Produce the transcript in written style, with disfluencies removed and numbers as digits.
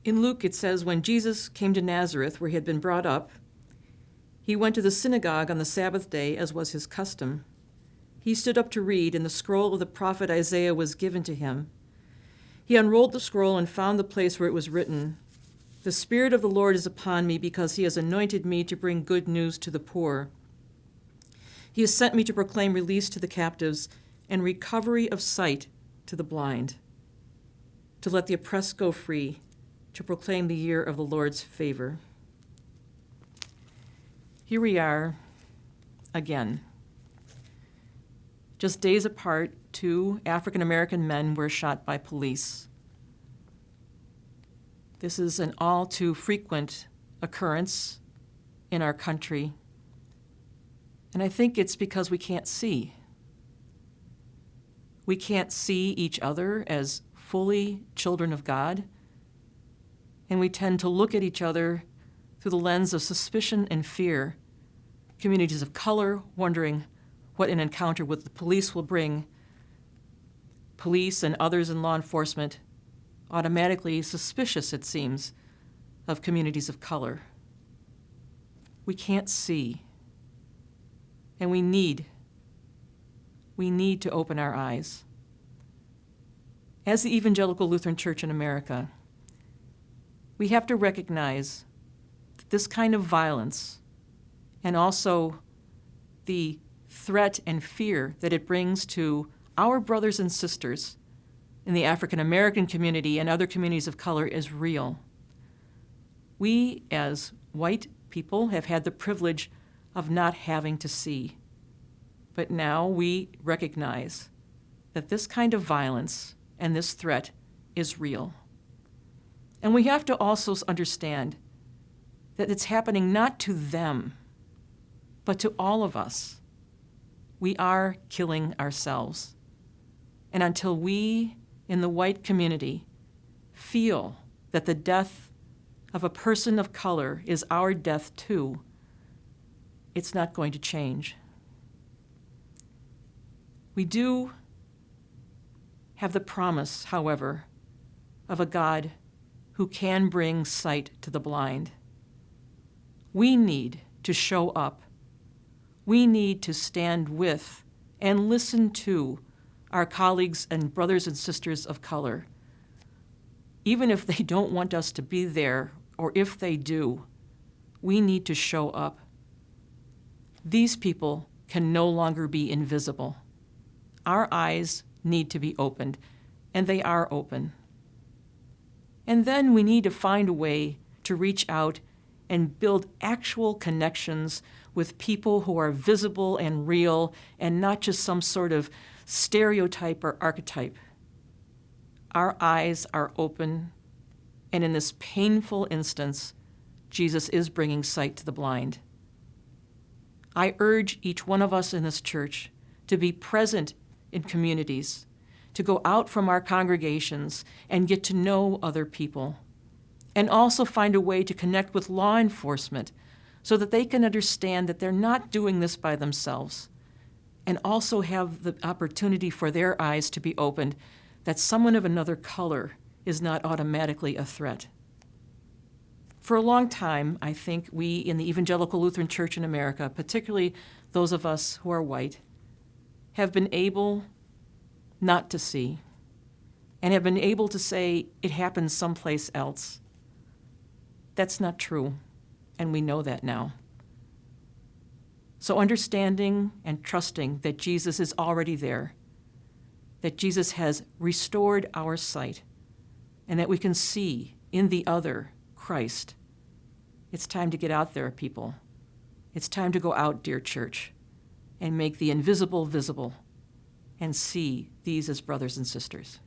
In Luke, it says, when Jesus came to Nazareth, where he had been brought up, he went to the synagogue on the Sabbath day, as was his custom. He stood up to read, and the scroll of the prophet Isaiah was given to him. He unrolled the scroll and found the place where it was written, "The Spirit of the Lord is upon me, because he has anointed me to bring good news to the poor. He has sent me to proclaim release to the captives and recovery of sight to the blind, to let the oppressed go free, to proclaim the year of the Lord's favor." Here we are again. Just days apart, 2 African-American men were shot by police. This is an all too frequent occurrence in our country. And I think it's because we can't see. We can't see each other as fully children of God. And we tend to look at each other through the lens of suspicion and fear. Communities of color wondering what an encounter with the police will bring. Police and others in law enforcement automatically suspicious, it seems, of communities of color. We can't see. And we need to open our eyes. As the Evangelical Lutheran Church in America, we have to recognize that this kind of violence and also the threat and fear that it brings to our brothers and sisters in the African American community and other communities of color is real. We, as white people, have had the privilege of not having to see. But now we recognize that this kind of violence and this threat is real. And we have to also understand that it's happening not to them, but to all of us. We are killing ourselves. And until we in the white community feel that the death of a person of color is our death too, it's not going to change. We do have the promise, however, of a God who can bring sight to the blind. We need to show up. We need to stand with and listen to our colleagues and brothers and sisters of color. Even if they don't want us to be there, or if they do, we need to show up. These people can no longer be invisible. Our eyes need to be opened, and they are open. And then we need to find a way to reach out and build actual connections with people who are visible and real and not just some sort of stereotype or archetype. Our eyes are open, and in this painful instance, Jesus is bringing sight to the blind. I urge each one of us in this church to be present in communities, to go out from our congregations and get to know other people, and also find a way to connect with law enforcement so that they can understand that they're not doing this by themselves, and also have the opportunity for their eyes to be opened that someone of another color is not automatically a threat. For a long time, I think we in the Evangelical Lutheran Church in America, particularly those of us who are white, have been able not to see and have been able to say it happens someplace else. That's not true, and we know that now. So understanding and trusting that Jesus is already there, that Jesus has restored our sight, and that we can see in the other Christ. It's time to get out there, people. It's time to go out, dear church, and make the invisible visible and see these as brothers and sisters.